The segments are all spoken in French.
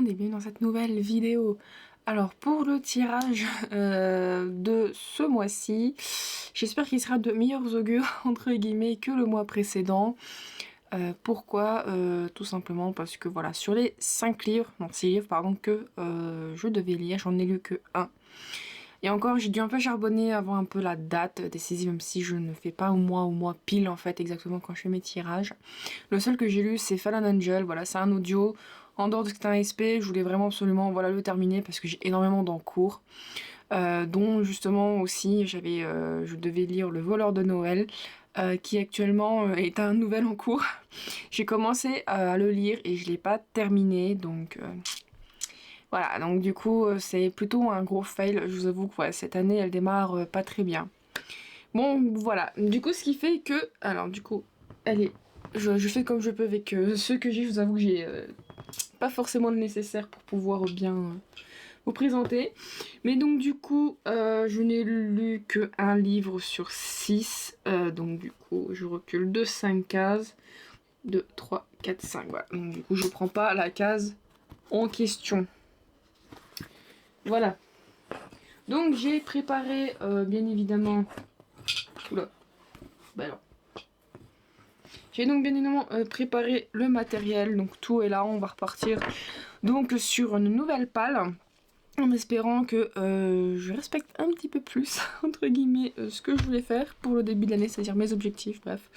monde et bienvenue dans cette nouvelle vidéo. Alors pour le tirage de ce mois-ci, j'espère qu'il sera de meilleurs augures entre guillemets que le mois précédent. Pourquoi tout simplement parce que voilà, sur les 5 livres, non 6 livres pardon, que je devais lire, j'en ai lu que 1. Et encore, j'ai dû un peu charbonner avant un peu la date des saisies, même si je ne fais pas au mois pile en fait exactement quand je fais mes tirages. Le seul que j'ai lu c'est Fallen Angel, voilà, c'est un audio. En dehors de ce que c'est un SP, je voulais vraiment absolument voilà, le terminer parce que j'ai énormément d'encours. Dont justement aussi je devais lire Le Voleur de Noël, qui actuellement est un nouvel en cours. J'ai commencé à le lire et je l'ai pas terminé, donc voilà, donc du coup c'est plutôt un gros fail. Je vous avoue que ouais, cette année elle démarre pas très bien. Bon voilà, du coup ce qui fait que, alors du coup, allez, je fais comme je peux avec ceux que j'ai. Je vous avoue que j'ai pas forcément le nécessaire pour pouvoir bien vous présenter. Mais donc du coup, je n'ai lu que un livre sur 6. Donc du coup, je recule de 5 cases. 2, 3, 4, 5. Voilà. Donc du coup, je prends pas la case en question. Voilà. Donc j'ai préparé, bien évidemment... Oula. Bah non. J'ai donc bien évidemment préparé le matériel. Donc tout est là, on va repartir donc sur une nouvelle palle. En espérant que je respecte un petit peu plus, entre guillemets, ce que je voulais faire pour le début de l'année, c'est-à-dire mes objectifs, bref.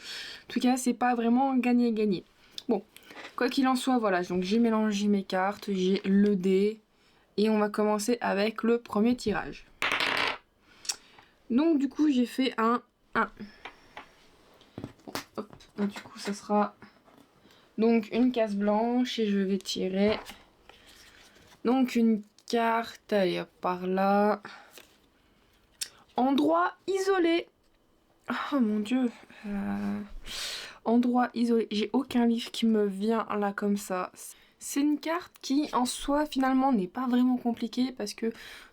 En tout cas, c'est pas vraiment gagner-gagner. Bon, quoi qu'il en soit, voilà, donc j'ai mélangé mes cartes, j'ai le dé, et on va commencer avec le premier tirage. Donc du coup, j'ai fait un 1. Bon, hop, là, du coup, ça sera donc une case blanche, et je vais tirer donc une carte, allez hop, par là. Endroit isolé. Oh mon dieu. Endroit isolé. J'ai aucun livre qui me vient là comme ça. C'est une carte qui en soi finalement n'est pas vraiment compliquée parce que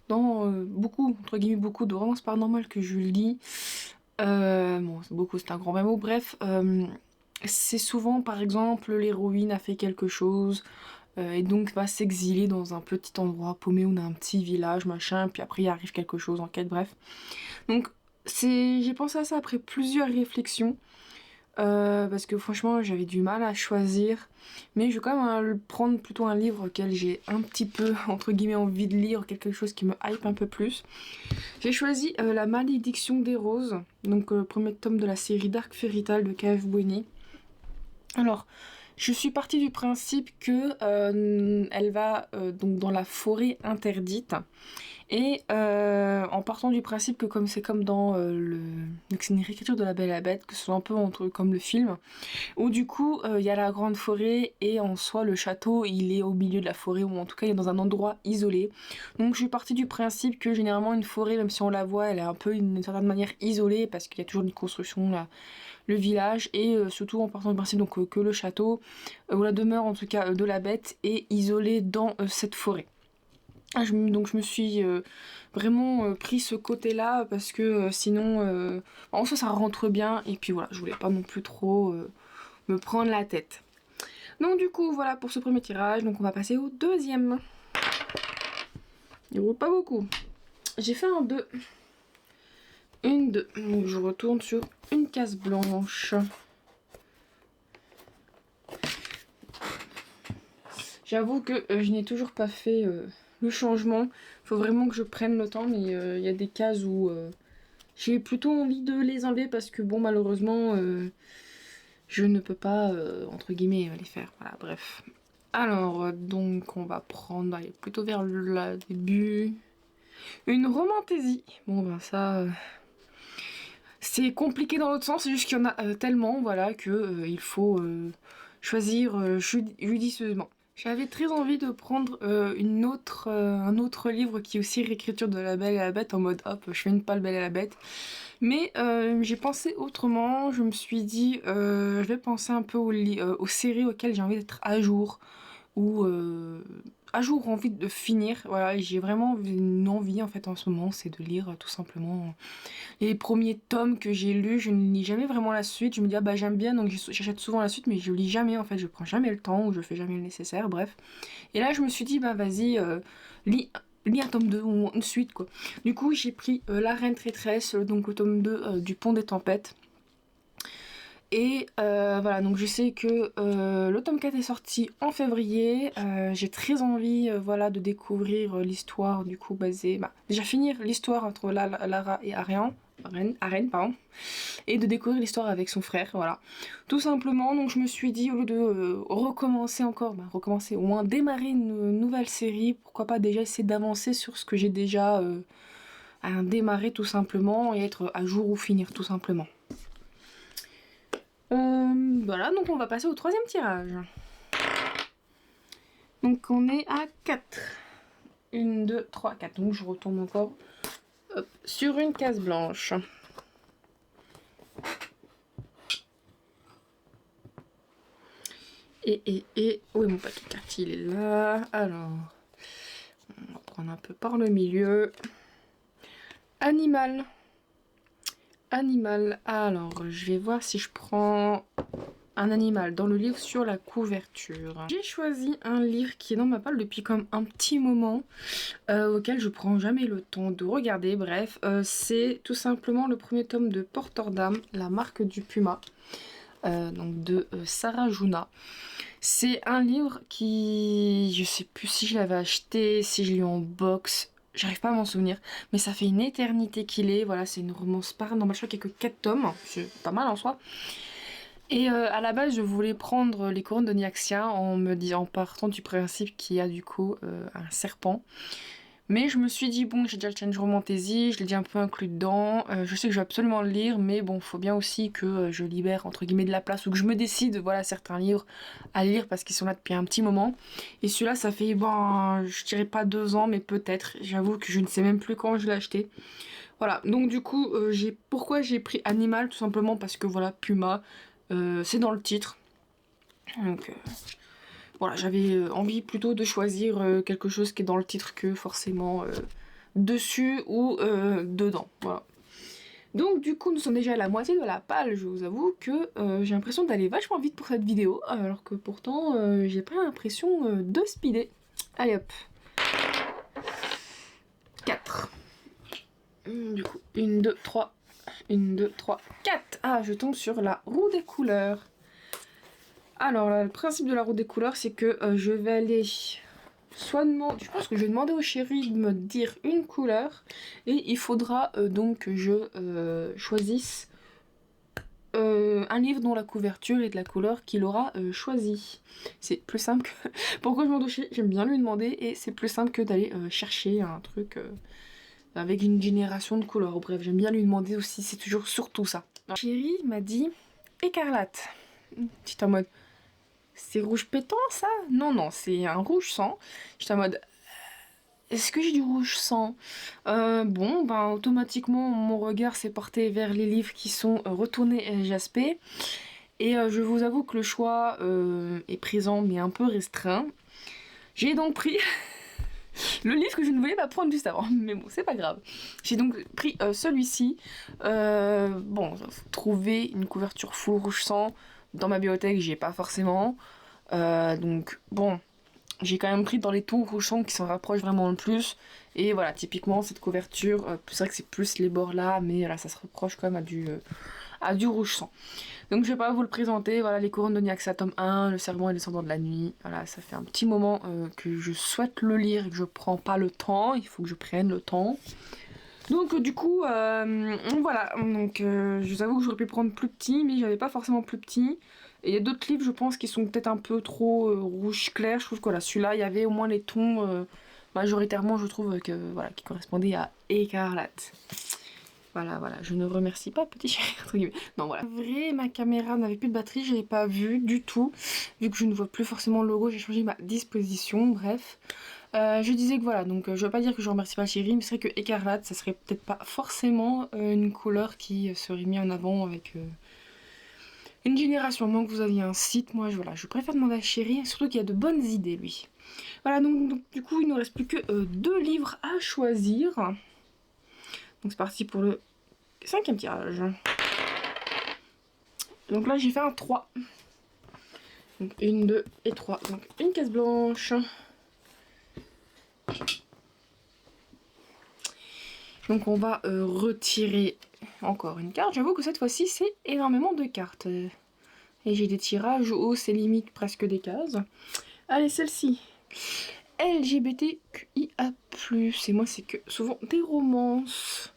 dans beaucoup, entre guillemets beaucoup de romances paranormales que je lis, bon beaucoup c'est un grand mot, bref, c'est souvent par exemple l'héroïne a fait quelque chose, et donc va s'exiler dans un petit endroit paumé ou dans un petit village, machin, puis après il arrive quelque chose en quête, bref. Donc j'ai pensé à ça après plusieurs réflexions, parce que franchement j'avais du mal à choisir, mais je vais quand même prendre plutôt un livre auquel j'ai un petit peu, entre guillemets, envie de lire, quelque chose qui me hype un peu plus. J'ai choisi La Malédiction des Roses, donc le premier tome de la série Dark Fairy Tale de K.F. Boueni. Alors, je suis partie du principe que elle va donc dans la forêt interdite, et en partant du principe que comme c'est comme dans donc c'est une réécriture de La Belle et la Bête, que ce soit un peu comme le film, où du coup il y a la grande forêt et en soi le château il est au milieu de la forêt, ou en tout cas il est dans un endroit isolé. Donc je suis partie du principe que généralement une forêt, même si on la voit, elle est un peu d'une certaine manière isolée parce qu'il y a toujours une construction là, le village, et surtout en partant du principe donc que le château, ou la demeure en tout cas de la bête, est isolée dans cette forêt. Donc je me suis vraiment pris ce côté là parce que sinon en soi ça rentre bien, et puis voilà, je voulais pas non plus trop me prendre la tête. Donc du coup voilà pour ce premier tirage, donc on va passer au deuxième. Il roule pas beaucoup. J'ai fait un 2. Une 2. Donc je retourne sur une case blanche. J'avoue que je n'ai toujours pas fait le changement. Faut vraiment que je prenne le temps, mais il y a des cases où j'ai plutôt envie de les enlever parce que bon, malheureusement je ne peux pas entre guillemets les faire. Voilà, bref. Alors donc on va prendre, aller plutôt vers le début. Une romantaisie. Bon ben ça c'est compliqué dans l'autre sens, c'est juste qu'il y en a tellement, voilà, que il faut choisir judicieusement. J'avais très envie de prendre un autre livre qui est aussi réécriture de La Belle et la Bête, en mode hop, je fais une palle Belle et la Bête. Mais j'ai pensé autrement, je me suis dit, je vais penser un peu aux séries auxquelles j'ai envie d'être à jour, ou à jour envie de finir. Voilà, j'ai vraiment une envie en fait en ce moment, c'est de lire tout simplement les premiers tomes que j'ai lus. Je ne lis jamais vraiment la suite. Je me dis ah bah j'aime bien donc j'achète souvent la suite, mais je lis jamais en fait. Je prends jamais le temps ou je fais jamais le nécessaire. Bref. Et là je me suis dit bah vas-y lis un tome 2 ou une suite quoi. Du coup j'ai pris La Reine Traîtresse, donc le tome 2 du Pont des Tempêtes. Et voilà, donc je sais que le tome 4 est sorti en février. J'ai très envie voilà, de découvrir l'histoire du coup basée... Bah, déjà finir l'histoire entre Lara et Arène, pardon, et de découvrir l'histoire avec son frère, voilà. Tout simplement, donc je me suis dit, au lieu de recommencer encore, recommencer, au moins démarrer une nouvelle série, pourquoi pas déjà essayer d'avancer sur ce que j'ai déjà démarré tout simplement et être à jour ou finir tout simplement. Voilà, donc on va passer au troisième tirage. Donc on est à 4. 1, 2, 3, 4. Donc je retombe encore sur une case blanche. Et où est mon paquet de cartes? Il est là. Alors, on va prendre un peu par le milieu. Animal. Alors, je vais voir si je prends un animal dans le livre sur la couverture. J'ai choisi un livre qui est dans ma palle depuis comme un petit moment, auquel je prends jamais le temps de regarder. Bref, c'est tout simplement le premier tome de Porteur d'âme, La marque du puma, donc de Sarah Juna. C'est un livre qui, je sais plus si je l'avais acheté, si je l'ai eu en box. J'arrive pas à m'en souvenir, mais ça fait une éternité qu'il est. Voilà, c'est une romance paranormale. Je crois qu'il n'y a que 4 tomes, c'est pas mal en soi. Et à la base, je voulais prendre les couronnes de Nyaxia en partant du principe qu'il y a du coup un serpent. Mais je me suis dit, bon, j'ai déjà le Change Romantasy, je l'ai déjà un peu inclus dedans. Je sais que je vais absolument le lire, mais bon, faut bien aussi que je libère entre guillemets de la place ou que je me décide, voilà, certains livres à lire parce qu'ils sont là depuis un petit moment. Et celui-là, ça fait, bon, je dirais pas 2 ans, mais peut-être. J'avoue que je ne sais même plus quand je l'ai acheté. Voilà, donc du coup, pourquoi j'ai pris Animal? Tout simplement parce que voilà, Puma, c'est dans le titre. Donc voilà, j'avais envie plutôt de choisir quelque chose qui est dans le titre que forcément dessus ou dedans. Voilà. Donc du coup, nous sommes déjà à la moitié de la page. Je vous avoue que j'ai l'impression d'aller vachement vite pour cette vidéo, alors que pourtant j'ai pas l'impression de speeder. Allez hop. 4. Du coup, 1, 2, 3. 1, 2, 3, 4. Ah, je tombe sur la roue des couleurs. Alors, là, le principe de la roue des couleurs, c'est que je vais aller soit demander... Je pense que je vais demander au chéri de me dire une couleur. Et il faudra donc que je choisisse un livre dont la couverture est de la couleur qu'il aura choisi. C'est plus simple que... Pourquoi je m'en douche? J'aime bien lui demander et c'est plus simple que d'aller chercher un truc avec une génération de couleurs. Bref, j'aime bien lui demander aussi, c'est toujours surtout ça. Alors, chéri m'a dit écarlate. J'étais en mode... C'est rouge pétant ça? Non, non, c'est un rouge sang. J'étais en mode... Est-ce que j'ai du rouge sang? Bon, ben automatiquement mon regard s'est porté vers les livres qui sont retournés LGSP. Et je vous avoue que le choix est présent mais un peu restreint. J'ai donc pris le livre que je ne voulais pas prendre juste avant. Mais bon, c'est pas grave. J'ai donc pris celui-ci. Bon, trouver une couverture full rouge sang dans ma bibliothèque, j'y ai pas forcément. Donc bon, j'ai quand même pris dans les tons rouge sang qui s'en rapprochent vraiment le plus. Et voilà, typiquement cette couverture, c'est vrai que c'est plus les bords là, mais là ça se rapproche quand même à du rouge sang. Donc je vais pas vous le présenter, voilà, les couronnes de Nyaxia tome 1, le serment et le descendant de la nuit. Voilà, ça fait un petit moment que je souhaite le lire et que je prends pas le temps, il faut que je prenne le temps. Donc du coup, voilà, donc je vous avoue que j'aurais pu prendre plus petit, mais j'avais pas forcément plus petit. Et il y a d'autres livres, je pense, qui sont peut-être un peu trop rouge clair. Je trouve que voilà, celui-là, il y avait au moins les tons, majoritairement, je trouve, voilà, qui correspondaient à écarlate. Voilà, voilà, je ne remercie pas, petit chéri, entre guillemets. Non, voilà. En vrai, ma caméra n'avait plus de batterie, je l'ai pas vu du tout. Vu que je ne vois plus forcément le logo, j'ai changé ma disposition, bref. Je disais que voilà, donc je veux pas dire que je remercie pas chéri, mais c'est vrai que écarlate, ça serait peut-être pas forcément une couleur qui serait mise en avant avec une génération. Moins que vous aviez un site, moi voilà, je préfère demander à chéri, surtout qu'il y a de bonnes idées lui. Voilà, donc du coup, il ne nous reste plus que 2 livres à choisir. Donc c'est parti pour le 5e tirage. Donc là, j'ai fait un 3. Donc 1, 2 et 3. Donc une case blanche. Donc on va retirer encore une carte. J'avoue que cette fois-ci, c'est énormément de cartes. Et j'ai des tirages où c'est limite presque des cases. Allez, celle-ci. LGBTQIA+. Et moi, c'est que souvent des romances.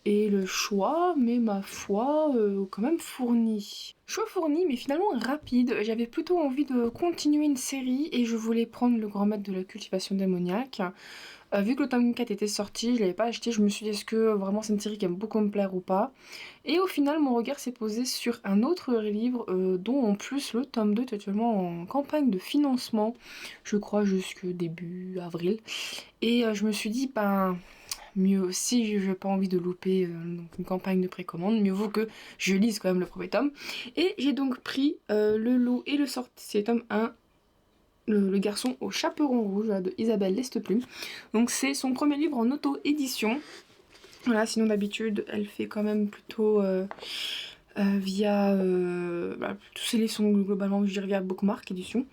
Et le choix, mais ma foi, quand même fourni. Choix fourni, mais finalement rapide. J'avais plutôt envie de continuer une série et je voulais prendre le grand maître de la cultivation démoniaque. Vu que le tome 4 était sorti, je l'avais pas acheté, je me suis dit est-ce que vraiment c'est une série qui aime beaucoup me plaire ou pas. Et au final, mon regard s'est posé sur un autre livre, dont en plus le tome 2 est actuellement en campagne de financement, je crois jusque début avril. Et je me suis dit, ben mieux, si je n'ai pas envie de louper donc une campagne de précommande, mieux vaut que je lise quand même le premier tome. Et j'ai donc pris Le Loup et le Sorcier, tome 1, le garçon au chaperon rouge de Isabelle Lesteplume. Donc c'est son premier livre en auto-édition. Voilà, sinon d'habitude elle fait quand même plutôt via... tous ses livres sont globalement, je dirais, via Bookmark édition.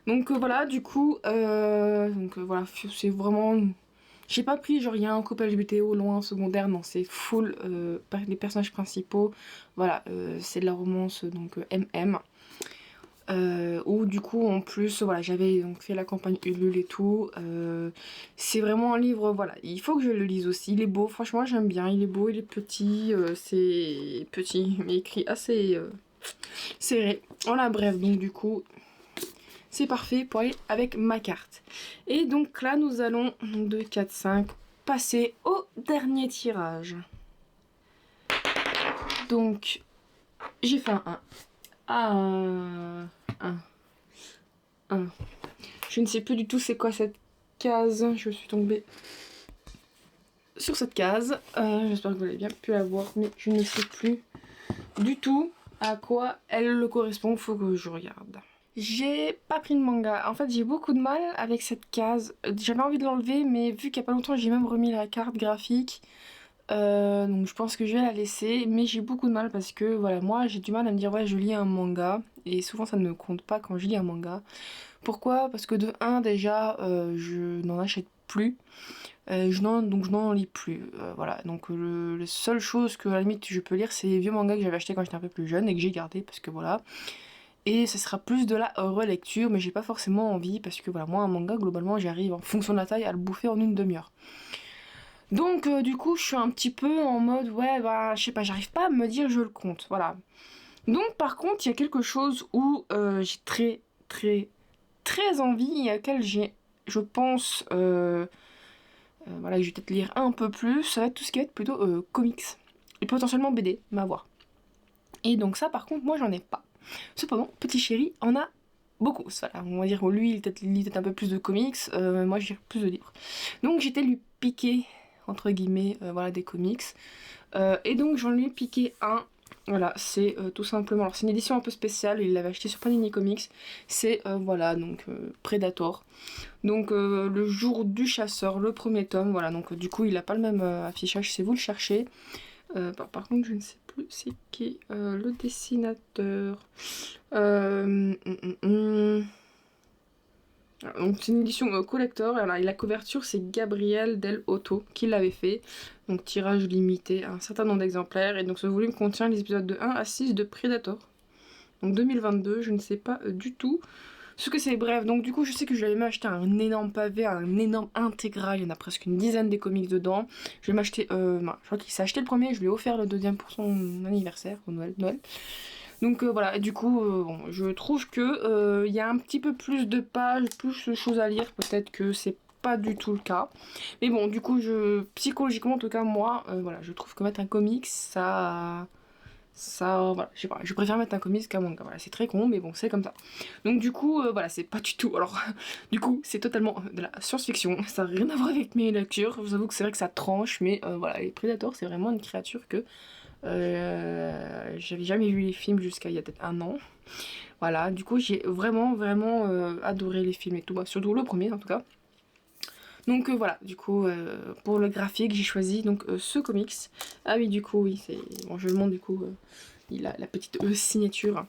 Donc voilà, du coup, voilà, c'est vraiment... J'ai pas pris genre il y a un couple LGBT au loin, secondaire, non, c'est full les personnages principaux. Voilà, c'est de la romance donc MM. Où du coup en plus voilà j'avais donc fait la campagne Ulule et tout. C'est vraiment un livre, voilà, il faut que je le lise aussi. Il est beau, franchement j'aime bien, il est beau, il est petit, c'est petit mais écrit assez serré. Voilà, bref, donc du coup c'est parfait pour aller avec ma carte. Et donc là nous allons 2, 4, 5 passer au dernier tirage. Donc j'ai fait un 1. Ah, 1. Je ne sais plus du tout c'est quoi cette case. Je suis tombée sur cette case. J'espère que vous avez bien pu la voir, mais je ne sais plus du tout à quoi elle correspond. Faut que je regarde. J'ai pas pris de manga. En fait, j'ai beaucoup de mal avec cette case. J'avais envie de l'enlever, mais vu qu'il y a pas longtemps, j'ai même remis la carte graphique. Donc je pense que je vais la laisser, mais j'ai beaucoup de mal parce que voilà, moi j'ai du mal à me dire ouais je lis un manga et souvent ça ne compte pas quand je lis un manga. Pourquoi? Parce que de 1 déjà je n'en achète plus, donc je n'en lis plus. Voilà, donc la seule chose que à la limite je peux lire c'est les vieux mangas que j'avais acheté quand j'étais un peu plus jeune et que j'ai gardé parce que voilà. Et ce sera plus de la relecture, mais j'ai pas forcément envie parce que voilà, moi un manga globalement j'arrive en fonction de la taille à le bouffer en une demi-heure. Donc du coup je suis un petit peu en mode ouais bah je sais pas, j'arrive pas à me dire je le compte, voilà. Donc par contre il y a quelque chose où j'ai très envie et à laquelle j'ai, je pense, voilà, je vais peut-être lire un peu plus, ça va être tout ce qui va être plutôt comics et potentiellement BD, ma voir. Et donc ça par contre moi j'en ai pas. Cependant Petit Chéri en a beaucoup, voilà, on va dire que lui il lit peut-être un peu plus de comics, moi j'ai plus de livres. Donc j'étais lui piquer entre guillemets voilà des comics, et donc j'en ai piqué un. Voilà, c'est tout simplement, alors c'est une édition un peu spéciale, il l'avait acheté sur Panini Comics, c'est voilà, donc Predator, donc le jour du chasseur, le premier tome, voilà, donc du coup il a pas le même affichage si vous le cherchez. Par contre je ne sais plus c'est qui le dessinateur. Donc c'est une édition collector, et la couverture c'est Gabriel Del Otto qui l'avait fait, donc tirage limité à un certain nombre d'exemplaires, et donc ce volume contient les épisodes de 1 à 6 de Predator, donc 2022, je ne sais pas du tout ce que c'est. Bref, donc du coup je sais que je l'avais même acheté un énorme pavé, un énorme intégral, il y en a presque une dizaine des comics dedans. Je vais m'acheter, je crois qu'il s'est acheté le premier, je lui ai offert le deuxième pour son anniversaire, au Noël. Donc voilà, du coup, bon, je trouve que y a un petit peu plus de pages, plus de choses à lire, peut-être que c'est pas du tout le cas. Mais bon, du coup, psychologiquement, en tout cas, moi, voilà, je trouve que mettre un comics, voilà, je sais pas, je préfère mettre un comics qu'un manga, voilà, c'est très con, mais bon, c'est comme ça. Donc du coup, voilà, c'est pas du tout, alors, du coup, c'est totalement de la science-fiction, ça n'a rien à voir avec mes lectures, je vous avoue que c'est vrai que ça tranche, mais voilà, les Predators, c'est vraiment une créature que J'avais jamais vu les films jusqu'à il y a peut-être un an. Voilà, du coup j'ai vraiment adoré les films et tout, bah, surtout le premier en tout cas. Donc voilà, du coup pour le graphique j'ai choisi donc ce comics. Ah oui, du coup oui, c'est bon, je le montre, du coup il a la petite signature.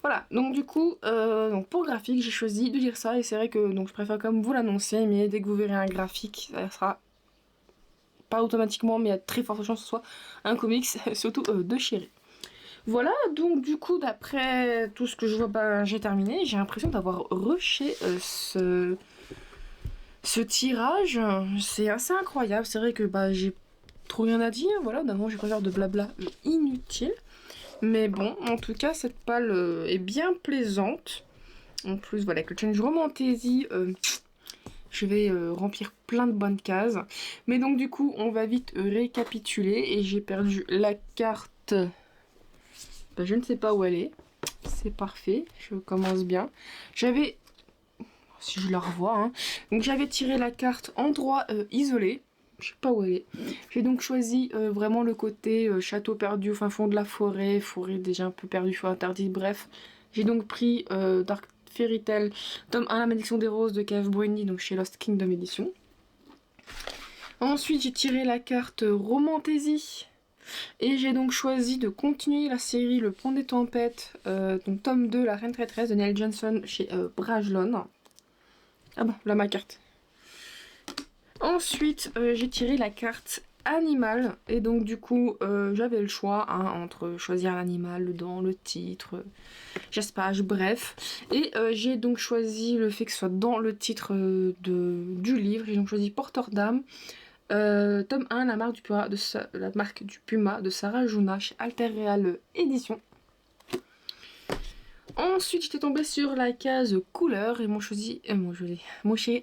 Voilà, donc du coup donc pour le graphique j'ai choisi de lire ça, et c'est vrai que donc je préfère comme vous l'annoncer, mais dès que vous verrez un graphique ça sera pas automatiquement, mais il y a très forte chance que ce soit un comics, surtout de chéri. Voilà, donc du coup d'après tout ce que je vois, bah, j'ai terminé. J'ai l'impression d'avoir rushé ce tirage. C'est assez incroyable, c'est vrai que bah, j'ai trop rien à dire, voilà, d'avant je préfère de blabla inutile. Mais bon, en tout cas cette palle est bien plaisante. En plus voilà, avec le challenge Romantaisie, je vais remplir plein de bonnes cases. Mais donc du coup on va vite récapituler, et j'ai perdu la carte. Bah, je ne sais pas où elle est. C'est parfait, je commence bien. J'avais, si je la revois, hein. Donc j'avais tiré la carte endroit isolé. Je sais pas où elle est. J'ai donc choisi vraiment le côté château perdu au fin fond de la forêt, forêt déjà un peu perdue, forêt interdite, bref. J'ai donc pris Dark Fairy Tale, tome 1, La Malédiction des Roses de Cave Boigny, donc chez Lost Kingdom Edition. Ensuite j'ai tiré la carte Romantaisie. Et j'ai donc choisi de continuer la série Le Pont des Tempêtes, donc tome 2, La Reine Traîtresse de Neil Johnson chez Brajlon. Ah bah, là ma carte. Ensuite, j'ai tiré la carte Animal, et donc du coup, j'avais le choix hein, entre choisir l'animal dans le titre, j'espère, bref. Et j'ai donc choisi le fait que ce soit dans le titre du livre. J'ai donc choisi Porteur d'âme. Tome 1, la marque du Puma de Sarah Juna chez Alter Real Édition. Ensuite, j'étais tombée sur la case couleur, et mon chéri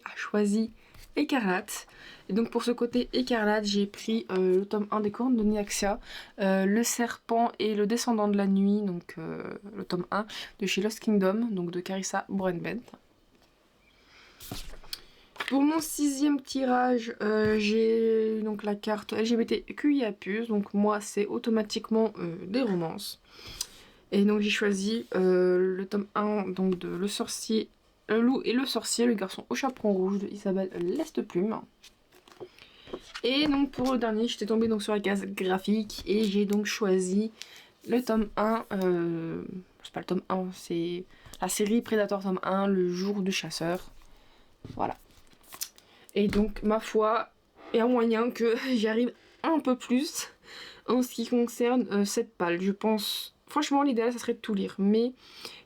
a choisi Écarlate. Et donc pour ce côté écarlate, j'ai pris le tome 1 des Couronnes de Nyaxia, Le Serpent et le Descendant de la Nuit, donc le tome 1 de chez Lost Kingdom, donc de Carissa Broadbent. Pour mon 6e tirage, j'ai donc la carte LGBTQIA+, donc moi c'est automatiquement des romances. Et donc j'ai choisi le tome 1 donc de Le Sorcier, Le Loup et le Sorcier, le garçon au chaperon rouge de Isabelle Lesteplume. Et donc pour le dernier, j'étais tombée donc sur la case graphique, et j'ai donc choisi le tome 1, c'est pas le tome 1, c'est la série Predator tome 1, Le Jour du Chasseur. Voilà. Et donc, ma foi, il y a moyen que j'y arrive un peu plus en ce qui concerne cette palle. Je pense, franchement, l'idéal, ça serait de tout lire. Mais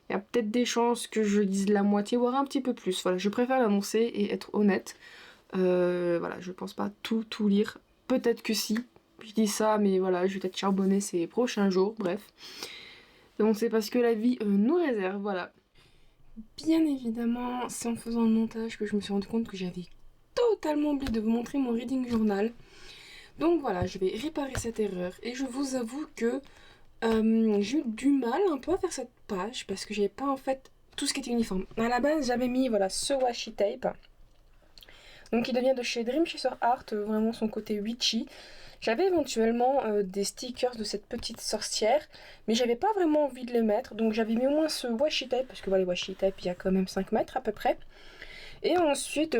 il y a peut-être des chances que je lise la moitié, voire un petit peu plus. Voilà, je préfère l'annoncer et être honnête. Voilà, je pense pas tout lire. Peut-être que si. Je dis ça, mais voilà, je vais peut-être charbonner ces prochains jours, bref. Donc c'est parce que la vie nous réserve, voilà. Bien évidemment, c'est en faisant le montage que je me suis rendu compte que j'avais totalement oublié de vous montrer mon reading journal. Donc voilà, je vais réparer cette erreur, et je vous avoue que j'ai eu du mal un peu à faire cette page parce que j'avais pas en fait tout ce qui était uniforme. À la base, j'avais mis voilà ce washi tape, donc il devient de chez Dream Chaser Art, vraiment son côté witchy. J'avais éventuellement des stickers de cette petite sorcière, mais j'avais pas vraiment envie de les mettre, donc j'avais mis au moins ce washi tape, parce que voilà, les washi tape il y a quand même 5 mètres à peu près. Et ensuite,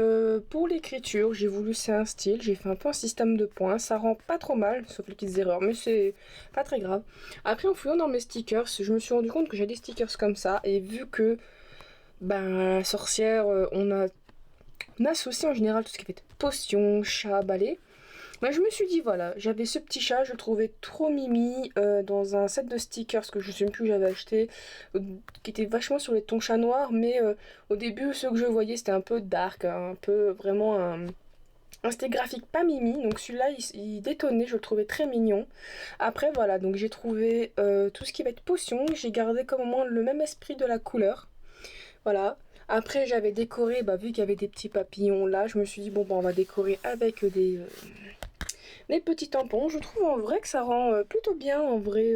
pour l'écriture, j'ai voulu c'est un style, j'ai fait un peu un système de points, ça rend pas trop mal, sauf les petites erreurs, mais c'est pas très grave. Après, en fouillant dans mes stickers, je me suis rendu compte que j'ai des stickers comme ça, et vu que, ben, la sorcière, on associe en général tout ce qui fait potion, chat, balai. Ben, je me suis dit, voilà, j'avais ce petit chat, je le trouvais trop mimi dans un set de stickers que je ne sais plus où j'avais acheté, qui était vachement sur les tons chat noir, mais au début, ceux que je voyais, c'était un peu dark, un peu vraiment un style graphique pas mimi, donc celui-là, il détonnait, je le trouvais très mignon. Après, voilà, donc j'ai trouvé tout ce qui va être potion, j'ai gardé comme au moins le même esprit de la couleur, voilà. Après, j'avais décoré, bah, vu qu'il y avait des petits papillons là, je me suis dit, bon, bah, on va décorer avec des petits tampons. Je trouve en vrai que ça rend plutôt bien. En vrai,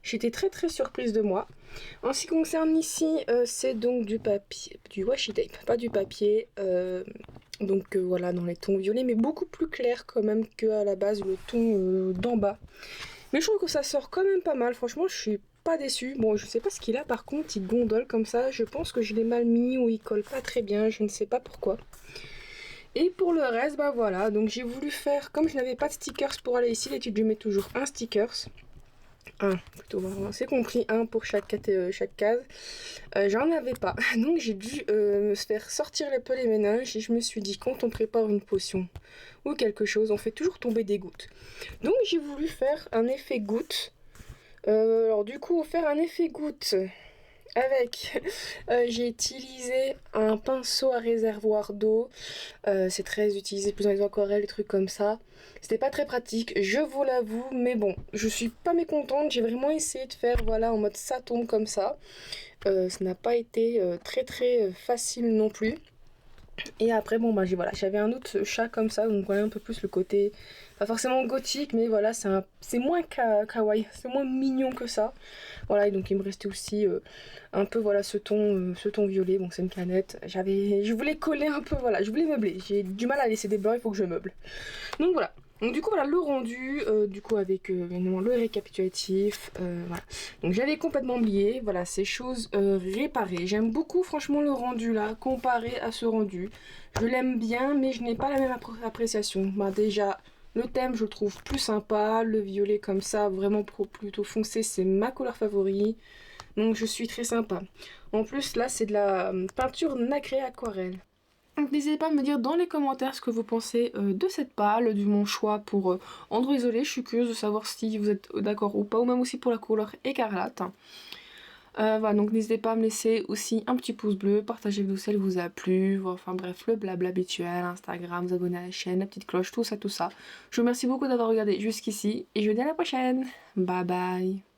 j'étais très surprise de moi. En ce qui concerne ici, c'est donc du papier, du washi tape, pas du papier. Donc voilà, dans les tons violets, mais beaucoup plus clair quand même qu'à la base le ton d'en bas. Mais je trouve que ça sort quand même pas mal, franchement je suis pas déçue. Bon, je sais pas ce qu'il a par contre, il gondole comme ça, je pense que je l'ai mal mis ou il colle pas très bien, je ne sais pas pourquoi. Et pour le reste, bah voilà, donc j'ai voulu faire, comme je n'avais pas de stickers pour aller ici, l'étude je mets toujours un stickers. Un, plutôt, c'est compris, un pour chaque case. J'en avais pas, donc j'ai dû me faire sortir un peu les méninges et je me suis dit, quand on prépare une potion ou quelque chose, on fait toujours tomber des gouttes. Donc j'ai voulu faire un effet goutte. Alors du coup, faire un effet goutte avec, j'ai utilisé un pinceau à réservoir d'eau. C'est très utilisé plus dans les aquarelles, des trucs comme ça. C'était pas très pratique, je vous l'avoue, mais bon, je suis pas mécontente. J'ai vraiment essayé de faire, voilà, en mode ça tombe comme ça. Ça n'a pas été très facile non plus. Et après, bon, bah, voilà, j'avais un autre chat comme ça, donc voilà un peu plus le côté, pas forcément gothique, mais voilà, c'est moins kawaii, c'est moins mignon que ça. Voilà, et donc il me restait aussi un peu, voilà, ce ton violet, bon, c'est une canette. Je voulais coller un peu, voilà, je voulais meubler. J'ai du mal à laisser des blancs, il faut que je meuble. Donc voilà. Donc du coup voilà le rendu, du coup avec évidemment le récapitulatif, voilà. Donc j'avais complètement oublié, voilà ces choses réparées. J'aime beaucoup franchement le rendu là, comparé à ce rendu. Je l'aime bien mais je n'ai pas la même appréciation. Bah déjà le thème je le trouve plus sympa, le violet comme ça vraiment plutôt foncé c'est ma couleur favorite. Donc je suis très sympa. En plus là c'est de la peinture nacrée aquarelle. Donc n'hésitez pas à me dire dans les commentaires ce que vous pensez de cette pâle, du mon choix pour Andro Isolé. Je suis curieuse de savoir si vous êtes d'accord ou pas, ou même aussi pour la couleur écarlate. Voilà, donc n'hésitez pas à me laisser aussi un petit pouce bleu, partagez vidéo si elle vous a plu, enfin bref, le blabla habituel, Instagram, vous abonner à la chaîne, la petite cloche, tout ça. Je vous remercie beaucoup d'avoir regardé jusqu'ici et je vous dis à la prochaine. Bye bye.